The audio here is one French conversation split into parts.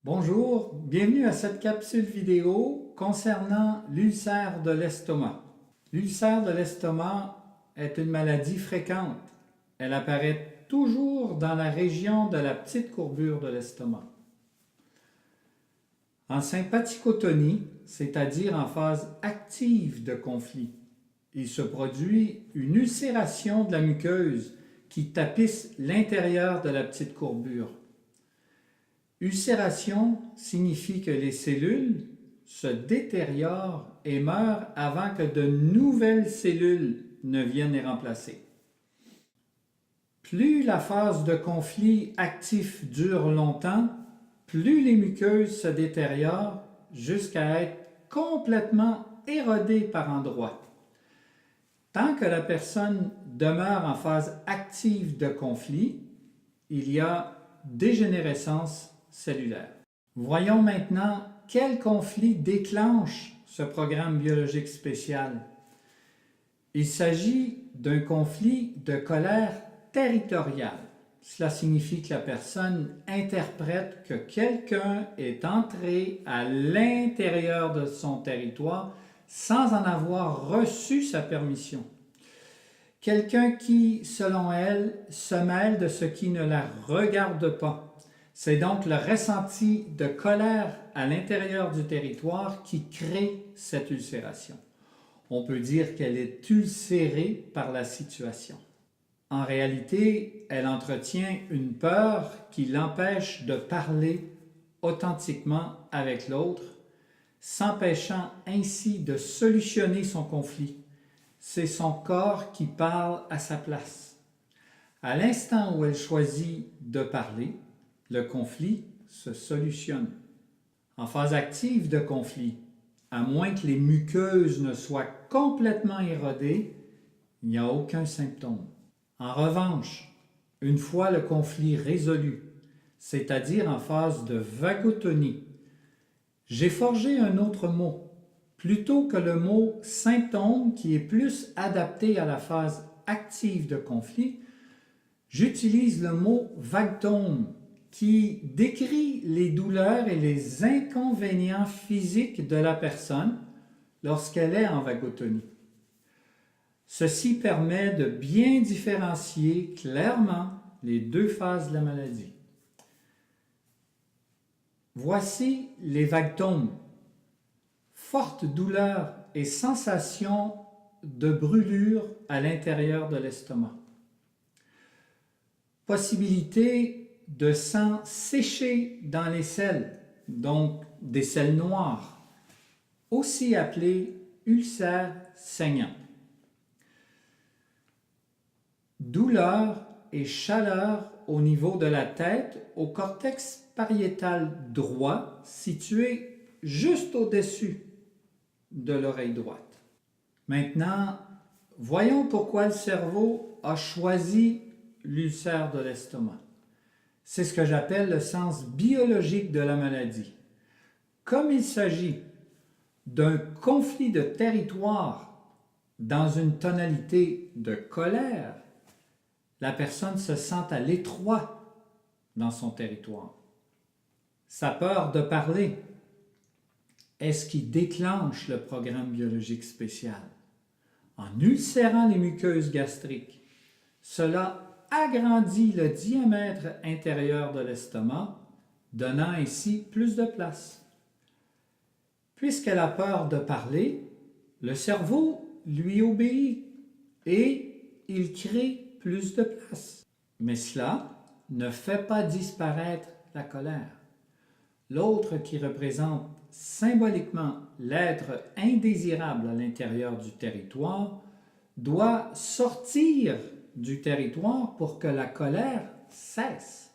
Bonjour, bienvenue à cette capsule vidéo concernant l'ulcère de l'estomac. L'ulcère de l'estomac est une maladie fréquente. Elle apparaît toujours dans la région de la petite courbure de l'estomac. En sympathicotonie, c'est-à-dire en phase active de conflit, il se produit une ulcération de la muqueuse qui tapisse l'intérieur de la petite courbure. Ulcération signifie que les cellules se détériorent et meurent avant que de nouvelles cellules ne viennent les remplacer. Plus la phase de conflit actif dure longtemps, plus les muqueuses se détériorent jusqu'à être complètement érodées par endroits. Tant que la personne demeure en phase active de conflit, il y a dégénérescence cellulaire. Voyons maintenant quel conflit déclenche ce programme biologique spécial. Il s'agit d'un conflit de colère territoriale. Cela signifie que la personne interprète que quelqu'un est entré à l'intérieur de son territoire sans en avoir reçu sa permission. Quelqu'un qui, selon elle, se mêle de ce qui ne la regarde pas. C'est donc le ressenti de colère à l'intérieur du territoire qui crée cette ulcération. On peut dire qu'elle est ulcérée par la situation. En réalité, elle entretient une peur qui l'empêche de parler authentiquement avec l'autre, s'empêchant ainsi de solutionner son conflit. C'est son corps qui parle à sa place. À l'instant où elle choisit de parler, le conflit se solutionne. En phase active de conflit, à moins que les muqueuses ne soient complètement érodées, il n'y a aucun symptôme. En revanche, une fois le conflit résolu, c'est-à-dire en phase de vagotonie, j'ai forgé un autre mot, plutôt que le mot symptôme qui est plus adapté à la phase active de conflit, j'utilise le mot vagtome qui décrit les douleurs et les inconvénients physiques de la personne lorsqu'elle est en vagotonie. Ceci permet de bien différencier clairement les deux phases de la maladie. Voici les vagtomes. Forte douleur et sensation de brûlure à l'intérieur de l'estomac. Possibilité de sang séché dans les selles, donc des selles noires, aussi appelées ulcères saignants. Douleur et chaleur au niveau de la tête, au cortex pariétal droit, situé juste au-dessus de l'oreille droite. Maintenant, voyons pourquoi le cerveau a choisi l'ulcère de l'estomac. C'est ce que j'appelle le sens biologique de la maladie. Comme il s'agit d'un conflit de territoire dans une tonalité de colère, la personne se sent à l'étroit dans son territoire. Sa peur de parler est ce qui déclenche le programme biologique spécial. En ulcérant les muqueuses gastriques, cela agrandit le diamètre intérieur de l'estomac, donnant ainsi plus de place. Puisqu'elle a peur de parler, le cerveau lui obéit et il crée plus de place. Mais cela ne fait pas disparaître la colère. L'autre qui représente symboliquement l'être indésirable à l'intérieur du territoire doit sortir du territoire pour que la colère cesse.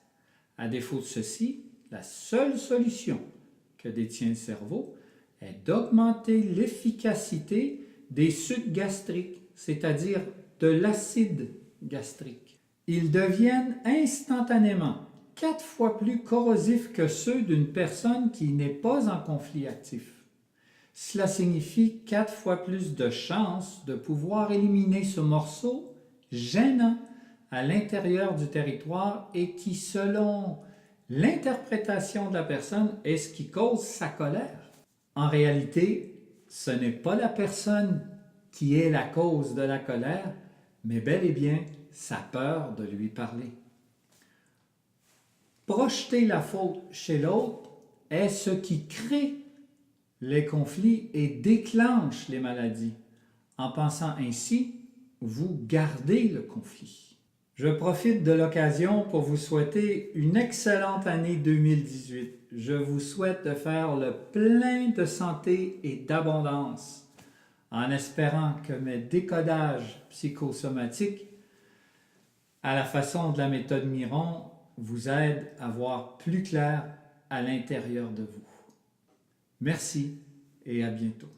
À défaut de ceci, la seule solution que détient le cerveau est d'augmenter l'efficacité des sucs gastriques, c'est-à-dire de l'acide gastrique. Ils deviennent instantanément 4 fois plus corrosifs que ceux d'une personne qui n'est pas en conflit actif. Cela signifie 4 fois plus de chances de pouvoir éliminer ce morceau gênant à l'intérieur du territoire et qui, selon L'interprétation de la personne est ce qui cause sa colère. En réalité, ce n'est pas la personne qui est la cause de la colère, mais bel et bien sa peur de lui parler. Projeter la faute chez l'autre est ce qui crée les conflits et déclenche les maladies. En pensant ainsi, vous gardez le conflit. Je profite de l'occasion pour vous souhaiter une excellente année 2018. Je vous souhaite de faire le plein de santé et d'abondance, en espérant que mes décodages psychosomatiques, à la façon de la méthode Miron, vous aident à voir plus clair à l'intérieur de vous. Merci et à bientôt.